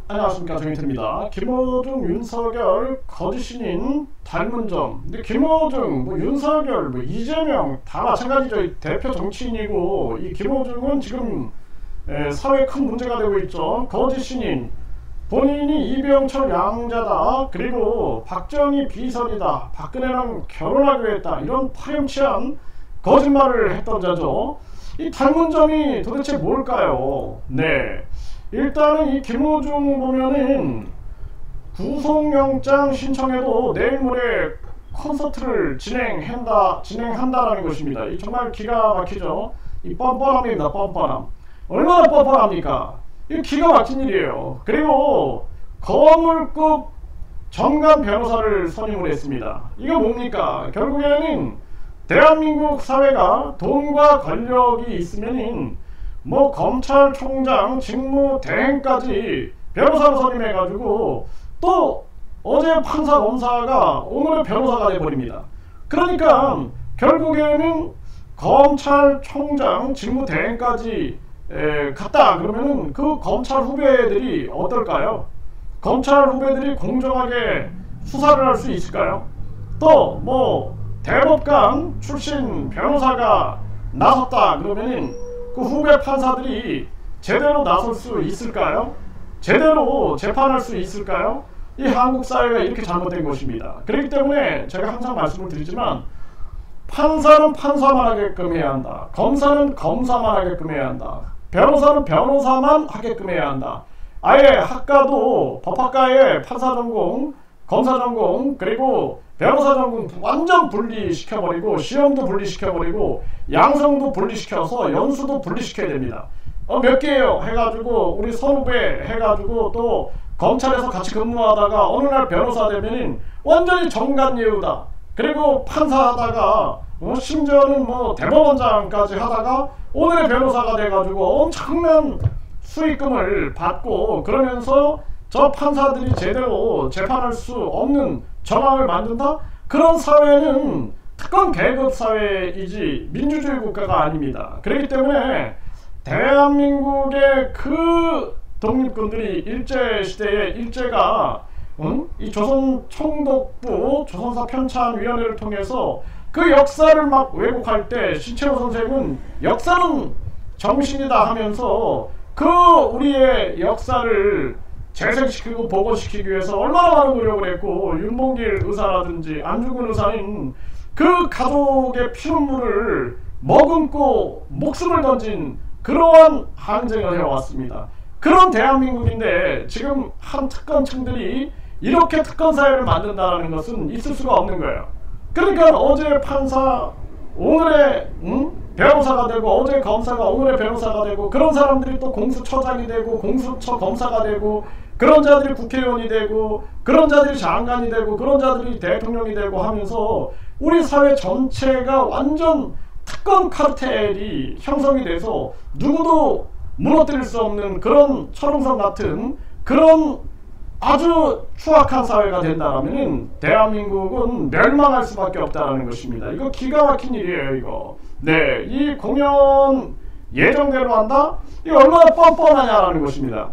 안녕하십니까, 정인태입니다. 김호중, 윤석열 거짓신인 닮은 점. 근데 김호중, 윤석열, 이재명 다 마찬가지죠. 대표 정치인이고, 이 김호중은 지금 사회에 큰 문제가 되고 있죠. 거짓신인, 본인이 이병철 양자다, 그리고 박정희 비선이다, 박근혜랑 결혼하기로 했다, 이런 파렴치한 거짓말을 했던 자죠. 이 닮은 점이 도대체 뭘까요? 네, 일단은 이 김호중 보면은 구속영장 신청해도 내일 모레 콘서트를 진행한다라는 것입니다. 이 정말 기가 막히죠. 이 뻔뻔함입니다. 뻔뻔함. 얼마나 뻔뻔합니까? 이 기가 막힌 일이에요. 그리고 거물급 정관 변호사를 선임을 했습니다. 이거 뭡니까? 결국에는 대한민국 사회가 돈과 권력이 있으면은 검찰총장 직무대행까지 변호사로 선임해가지고 또 어제 판사 검사가 오늘의 변호사가 돼버립니다. 그러니까 결국에는 검찰총장 직무대행까지 갔다 그러면은 그 검찰 후배들이 어떨까요? 검찰 후배들이 공정하게 수사를 할 수 있을까요? 또 대법관 출신 변호사가 나섰다 그러면은 그 후배 판사들이 제대로 나설 수 있을까요? 제대로 재판할 수 있을까요? 이 한국 사회가 이렇게 잘못된 것입니다. 그렇기 때문에 제가 항상 말씀을 드리지만, 판사는 판사만 하게끔 해야 한다, 검사는 검사만 하게끔 해야 한다, 변호사는 변호사만 하게끔 해야 한다. 아예 학과도 법학과에 판사 전공, 검사 전공, 그리고 변호사 전공 완전 분리시켜버리고, 시험도 분리시켜버리고, 양성도 분리시켜서 연수도 분리시켜야 됩니다. 몇 개예요 해가지고 우리 선후배 해가지고 또 검찰에서 같이 근무하다가 어느 날 변호사 되면은 완전히 정관예우다. 그리고 판사 하다가 심지어는 대법원장까지 하다가 오늘의 변호사가 돼가지고 엄청난 수익금을 받고, 그러면서 저 판사들이 제대로 재판할 수 없는 정황을 만든다? 그런 사회는 특권 계급 사회이지 민주주의 국가가 아닙니다. 그렇기 때문에 대한민국의 그 독립군들이 일제시대에 일제가 이 조선총독부 조선사 편찬위원회를 통해서 그 역사를 막 왜곡할 때 신채호 선생은 역사는 정신이다 하면서 그 우리의 역사를 재생시키고 복원시키기 위해서 얼마나 많은 노력을 했고, 윤봉길 의사라든지 안중근 의사는 그 가족의 피눈물을 머금고 목숨을 던진 그러한 항쟁을 해왔습니다. 그런 대한민국인데 지금 한 특권층들이 이렇게 특권사회를 만든다는 것은 있을 수가 없는 거예요. 그러니까 어제 판사 오늘의 변호사가 되고, 어제 검사가 오늘의 변호사가 되고, 그런 사람들이 또 공수처장이 되고 공수처 검사가 되고, 그런 자들이 국회의원이 되고, 그런 자들이 장관이 되고, 그런 자들이 대통령이 되고 하면서 우리 사회 전체가 완전 특권 카르텔이 형성이 돼서 누구도 무너뜨릴 수 없는 그런 철옹성 같은 그런 아주 추악한 사회가 된다면 대한민국은 멸망할 수밖에 없다는 것입니다. 이거 기가 막힌 일이에요, 이거. 네, 이 공연 예정대로 한다? 이거 얼마나 뻔뻔하냐라는 것입니다.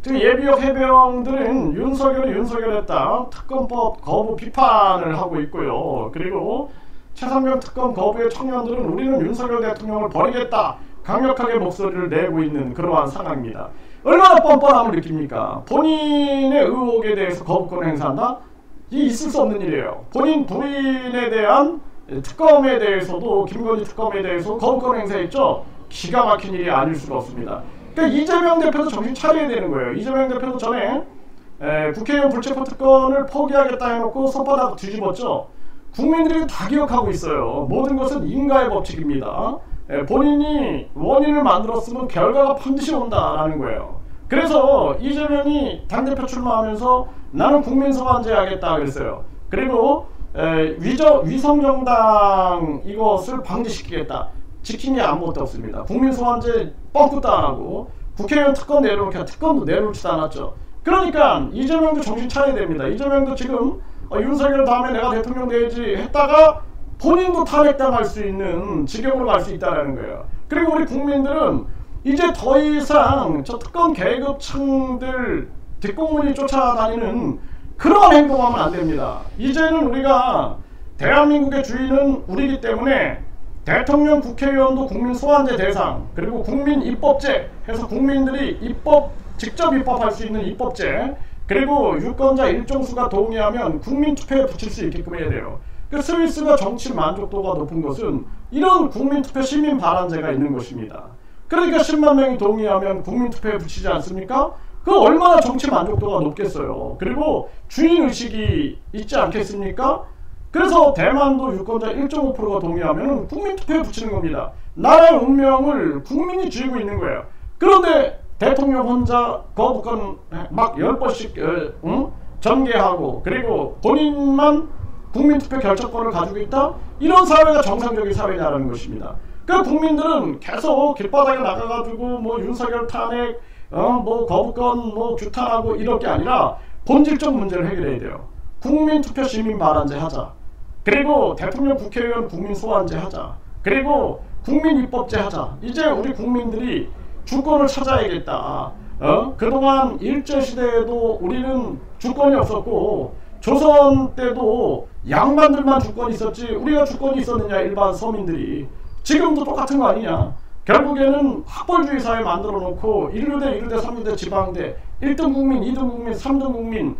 지금 예비역 해병들은 윤석열이 윤석열했다 특검법 거부 비판을 하고 있고요. 그리고 최상병 특검 거부의 청년들은 우리는 윤석열 대통령을 버리겠다 강력하게 목소리를 내고 있는 그러한 상황입니다. 얼마나 뻔뻔함을 느낍니까? 본인의 의혹에 대해서 거부권을 행사한다? 이 있을 수 없는 일이에요. 본인 부인에 대한 특검에 대해서도, 김건희 특검에 대해서 거부권을 행사했죠. 기가 막힌 일이 아닐 수가 없습니다. 그러니까 이재명 대표도 정신 차려야 되는 거예요. 이재명 대표도 전에 국회의원 불체포 특권을 포기하겠다 해놓고 손바닥 뒤집었죠. 국민들이 다 기억하고 있어요. 모든 것은 인과의 법칙입니다. 본인이 원인을 만들었으면 결과가 반드시 온다라는 거예요. 그래서 이재명이 당대표 출마하면서 나는 국민소환제 하겠다 그랬어요. 그리고 위성정당 이것을 방지시키겠다. 지킨 게 아무것도 없습니다. 국민소환제 뻥끗도 안 하고, 국회의원 특권 내려놓게 특권도 내려놓지도 않았죠. 그러니까 이재명도 정신 차려야 됩니다. 이재명도 지금 윤석열 다음에 내가 대통령 되지 했다가 본인도 탄핵당할 수 있는 지경으로 갈 수 있다는 거예요. 그리고 우리 국민들은 이제 더 이상 저 특권 계급층들 뒷공문이 쫓아다니는 그런 행동하면 안 됩니다. 이제는 우리가 대한민국의 주인은 우리이기 때문에 대통령, 국회의원도 국민 소환제 대상, 그리고 국민 입법제 해서 국민들이 직접 입법할 수 있는 입법제, 그리고 유권자 일정수가 동의하면 국민투표에 붙일 수 있게끔 해야 돼요. 그 스위스가 정치 만족도가 높은 것은 이런 국민투표 시민발안제가 있는 것입니다. 그러니까 10만 명이 동의하면 국민투표에 붙이지 않습니까? 그 얼마나 정치 만족도가 높겠어요. 그리고 주인의식이 있지 않겠습니까? 그래서 대만도 유권자 1.5%가 동의하면 국민투표에 붙이는 겁니다. 나라의 운명을 국민이 쥐고 있는 거예요. 그런데 대통령 혼자 거부권 막 10번씩 전개하고, 그리고 본인만 국민투표 결정권을 가지고 있다? 이런 사회가 정상적인 사회냐라는 것입니다. 그 국민들은 계속 길바닥에 나가가지고 뭐 윤석열 탄핵, 뭐 거부권 뭐 규탄하고 이럴 게 아니라 본질적 문제를 해결해야 돼요. 국민투표 시민발안제 하자. 그리고 대통령, 국회의원 국민 소환제 하자. 그리고 국민 입법제 하자. 이제 우리 국민들이 주권을 찾아야겠다. 그동안 일제시대에도 우리는 주권이 없었고, 조선 때도 양반들만 주권이 있었지 우리가 주권이 있었느냐, 일반 서민들이. 지금도 똑같은 거 아니냐. 결국에는 학벌주의 사회 만들어 놓고 1류대, 2류대, 3류대, 지방대, 1등 국민, 2등 국민, 3등 국민,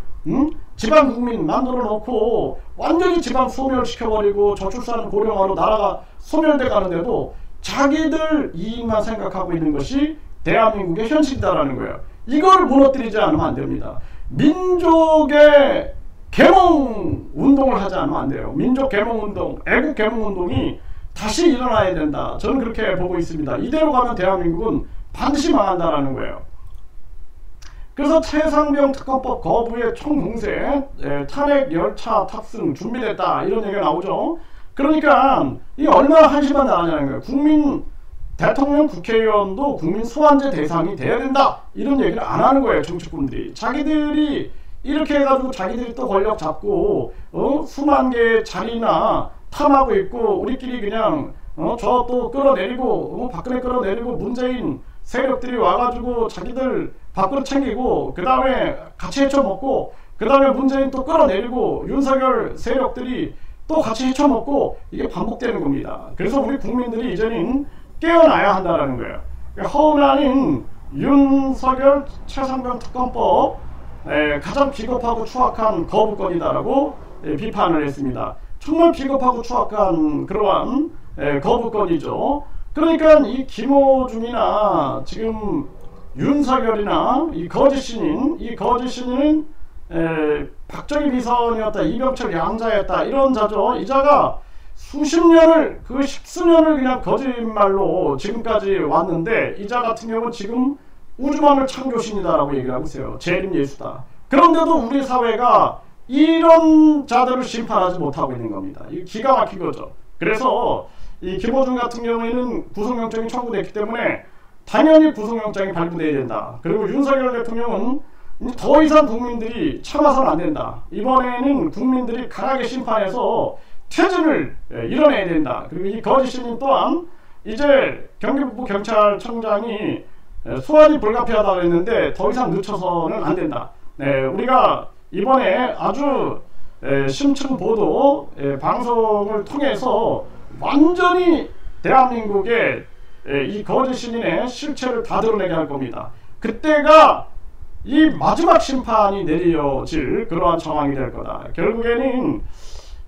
지방 국민 만들어 놓고 완전히 지방 소멸시켜버리고 저출산 고령화로 나라가 소멸돼 가는데도 자기들 이익만 생각하고 있는 것이 대한민국의 현실이다라는 거예요. 이걸 무너뜨리지 않으면 안 됩니다. 민족의 계몽 운동을 하지 않으면 안 돼요. 민족 계몽 운동, 애국 계몽 운동이 다시 일어나야 된다. 저는 그렇게 보고 있습니다. 이대로 가면 대한민국은 반드시 망한다라는 거예요. 그래서 최상병 특검법 거부의 총공세, 탄핵 열차 탑승 준비됐다, 이런 얘기가 나오죠. 그러니까 이게 얼마나 한심한 나라냐는 거예요. 국민 대통령, 국회의원도 국민 소환제 대상이 돼야 된다, 이런 얘기를 안 하는 거예요. 정치꾼들이 자기들이 이렇게 해가지고 자기들이 또 권력 잡고 수만 개의 자리나 탐하고 있고, 우리끼리 그냥 저 또 끌어내리고 박근혜 끌어내리고 문재인 세력들이 와가지고 자기들 밖으로 챙기고, 그 다음에 같이 헤쳐먹고, 그 다음에 문재인 또 끌어내리고 윤석열 세력들이 또 같이 헤쳐먹고, 이게 반복되는 겁니다. 그래서 우리 국민들이 이제는 깨어나야 한다는 거예요. 허은하는 윤석열 최상병 특검법 가장 비겁하고 추악한 거부권이다라고 비판을 했습니다. 정말 비겁하고 추악한 그러한 거부권이죠. 그러니까 이 김호중이나 지금 윤석열이나 이 거짓 신인은 박정희 비서원이었다, 이병철 양자였다, 이런 자죠. 이 자가 수십 년을, 그 십수년을 그냥 거짓말로 지금까지 왔는데, 이 자 같은 경우는 지금 우주만을 창조신이다라고 얘기를 하고 있어요. 재림 예수다. 그런데도 우리 사회가 이런 자들을 심판하지 못하고 있는 겁니다. 이게 기가 막힌 거죠. 그래서 이 김호중 같은 경우에는 구속영장이 청구됐기 때문에 당연히 구속영장이 발부돼야 된다. 그리고 윤석열 대통령은 더 이상 국민들이 참아서는 안 된다. 이번에는 국민들이 강하게 심판해서 퇴진을 이뤄내야 된다. 그리고 이 거짓 신인 또한 이제 경기북부 경찰청장이 소환이 불가피하다고 했는데 더 이상 늦춰서는 안 된다. 우리가 이번에 아주 심층 보도 방송을 통해서 완전히 대한민국의 이 거짓 신인의 실체를 다 드러내게 할 겁니다. 그때가 이 마지막 심판이 내려질 그러한 상황이 될 거다. 결국에는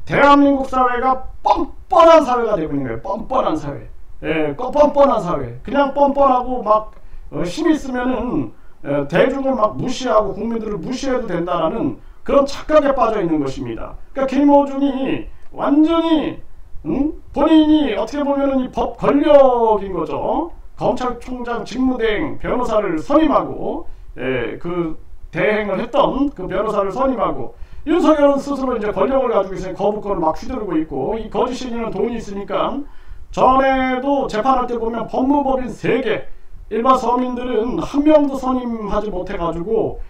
대한민국 사회가 뻔뻔한 사회가 되고 있는 거예요. 뻔뻔한 사회. 뻔뻔한 사회. 그냥 뻔뻔하고 막 힘이 있으면은 대중을 막 무시하고 국민들을 무시해도 된다라는 그런 착각에 빠져 있는 것입니다. 그러니까 김호중이 완전히 본인이 어떻게 보면은 이 법 권력인 거죠. 검찰총장 직무대행 변호사를 선임하고 그 대행을 했던 그 변호사를 선임하고, 윤석열은 스스로 이제 권력을 가지고 있으니 거부권을 막 휘두르고 있고, 이 거짓 신인은 돈이 있으니까 전에도 재판할 때 보면 법무법인 3개, 일반 서민들은 한 명도 선임하지 못해가지고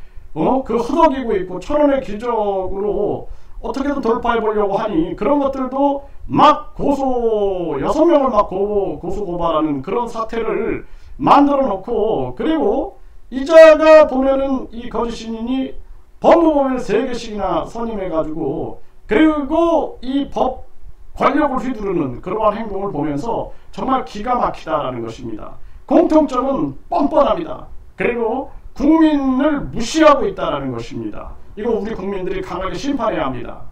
그 허덕이고 있고, 천원의 기적으로 어떻게든 돌파해 보려고 하니 그런 것들도 막 6명을 막 고소 고발하는 그런 사태를 만들어 놓고, 그리고 이자가 보면은 이 거짓 신인이 법무법인을 3개씩이나 선임해 가지고, 그리고 이 법 권력을 휘두르는 그러한 행동을 보면서 정말 기가 막히다라는 것입니다. 공통점은 뻔뻔합니다. 그리고 국민을 무시하고 있다라는 것입니다. 이거 우리 국민들이 강하게 심판해야 합니다.